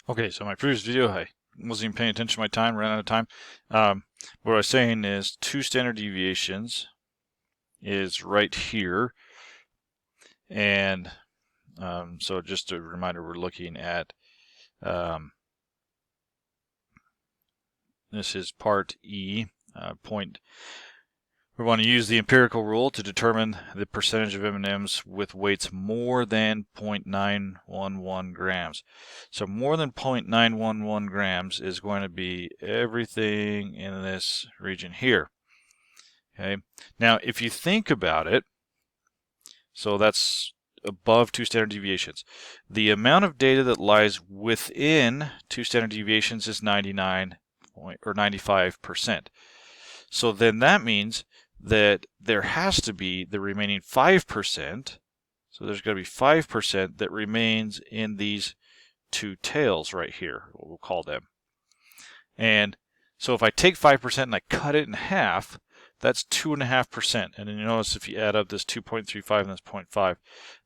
Okay, so my previous video, I wasn't even paying attention to my time, ran out of time. What I was saying is 2 standard deviations is right here. And so just a reminder, we're looking at, this is part E, point. We want to use the empirical rule to determine the percentage of M&Ms with weights more than 0.911 grams. So more than 0.911 grams is going to be everything in this region here. Okay. Now, if you think about it, so that's above 2 standard deviations. The amount of data that lies within 2 standard deviations is 99 or 95%. So then that means that there has to be the remaining 5%. So there's going to be 5% that remains in these two tails right here, what we'll call them. And so if I take 5% and I cut it in half, that's 2.5%. And then you notice if you add up this 2.35 and this 0.5,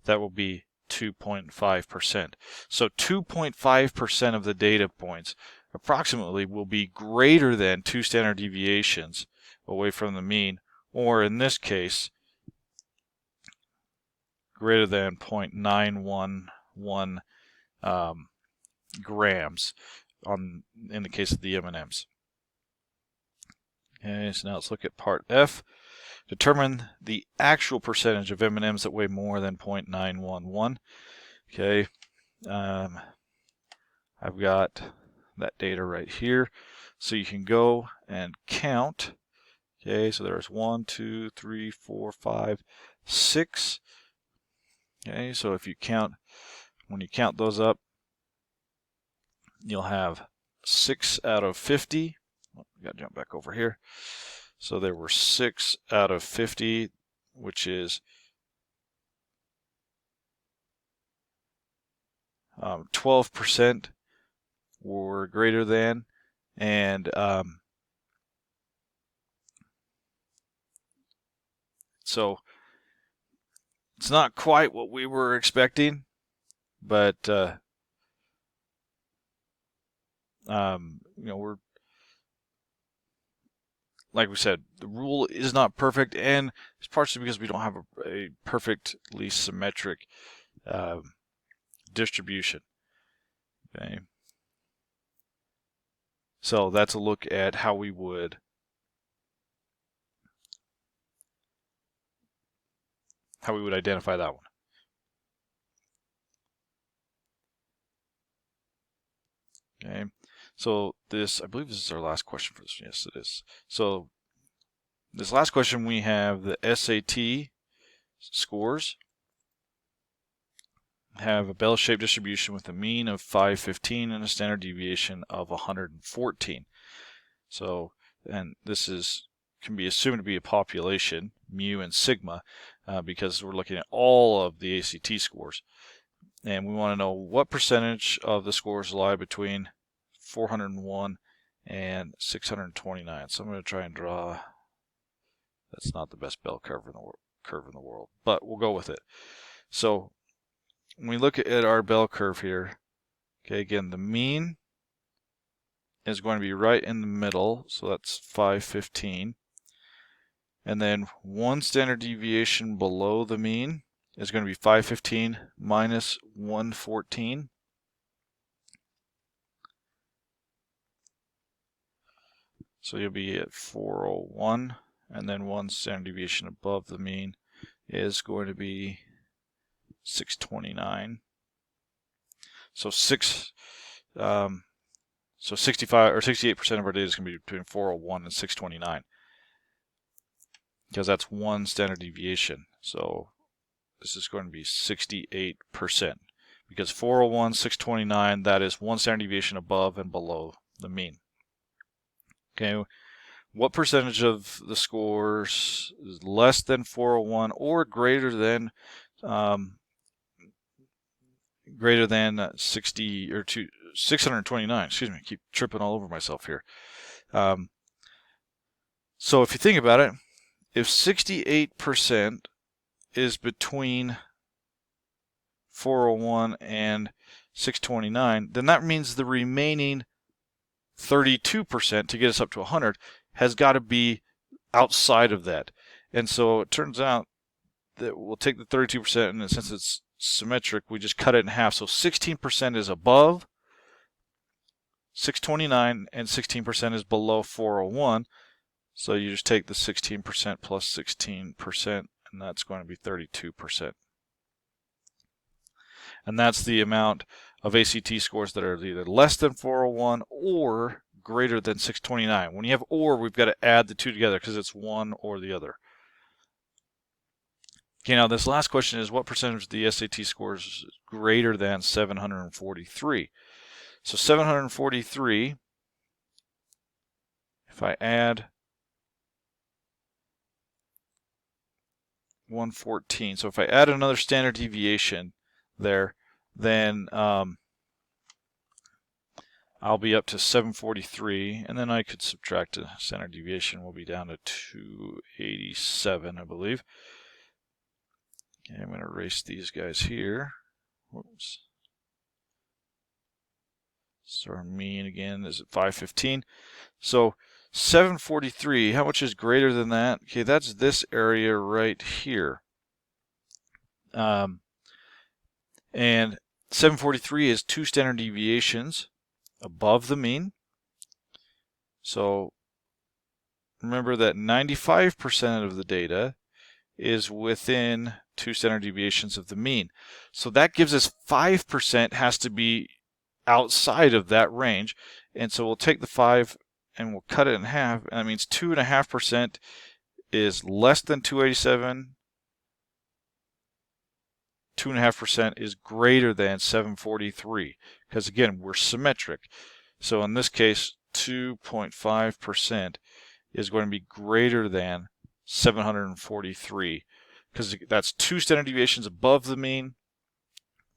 that will be 2.5%. So 2.5% of the data points approximately will be greater than 2 standard deviations away from the mean, or in this case, greater than 0.911 grams in the case of the M&Ms. Okay, so now let's look at part F. Determine the actual percentage of M&Ms that weigh more than 0.911. Okay, I've got that data right here. So you can go and count. Okay, so there's 1, 2, 3, 4, 5, 6. Okay, so if you count, when you count those up, you'll have 6 out of 50. Oh, we got to jump back over here. So there were 6 out of 50, which is 12% were greater than, and so it's not quite what we were expecting, but you know, we're, like we said, the rule is not perfect, and it's partially because we don't have a perfectly symmetric distribution. Okay, so that's a look at how we would identify that one. Okay, so this, I believe this is our last question for this. Yes, it is. So this last question, we have the SAT scores have a bell-shaped distribution with a mean of 515 and a standard deviation of 114. So, and this can be assumed to be a population, mu and sigma, because we're looking at all of the ACT scores. And we want to know what percentage of the scores lie between 401 and 629. So I'm going to try and draw. That's not the best bell curve in the world, but we'll go with it. So when we look at our bell curve here, okay, again, the mean is going to be right in the middle, so that's 515. And then one standard deviation below the mean is going to be 515 minus 114. So you'll be at 401, and then one standard deviation above the mean is going to be 629. So 65 or 68% of our data is going to be between 401 and 629, because that's one standard deviation. So this is going to be 68%, because 401, 629, that is one standard deviation above and below the mean. Okay, what percentage of the scores is less than 401 or greater than 60 or 629? Excuse me, I keep tripping all over myself here. So if you think about it, if 68% is between 401 and 629, then that means the remaining 32% to get us up to 100 has got to be outside of that. And so it turns out that we'll take the 32%, and since it's symmetric, we just cut it in half. So 16% is above 629 and 16% is below 401. So you just take the 16% plus 16%, and that's going to be 32%. And that's the amount of ACT scores that are either less than 401 or greater than 629. When you have or, we've got to add the two together because it's one or the other. Okay, now this last question is what percentage of the SAT scores is greater than 743? So 743, if I add 114, so if I add another standard deviation there, then I'll be up to 743, and then I could subtract a standard deviation. We'll be down to 287, I believe. Okay, I'm going to erase these guys here. Whoops. So our mean again is at 515. So 743, how much is greater than that? Okay, that's this area right here. And 743 is 2 standard deviations above the mean. So remember that 95% of the data is within 2 standard deviations of the mean. So that gives us 5% has to be outside of that range. And so we'll take the 5 and we'll cut it in half. And that means 2.5% is less than 287. 2.5% is greater than 743, because again, we're symmetric. So in this case, 2.5% is going to be greater than 743, because that's 2 standard deviations above the mean.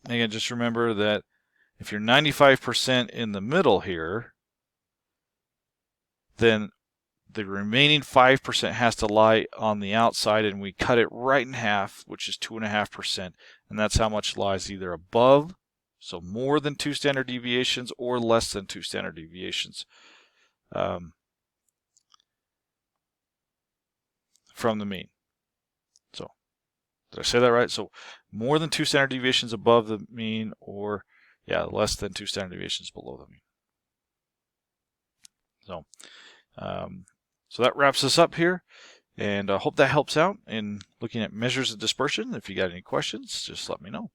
And again, just remember that if you're 95% in the middle here, then the remaining 5% has to lie on the outside, and we cut it right in half, which is 2.5%, and that's how much lies either above, so more than 2 standard deviations, or less than 2 standard deviations from the mean. So, did I say that right? So, more than 2 standard deviations above the mean, or less than 2 standard deviations below the mean. So that wraps us up here, and I hope that helps out in looking at measures of dispersion. If you got any questions, just let me know.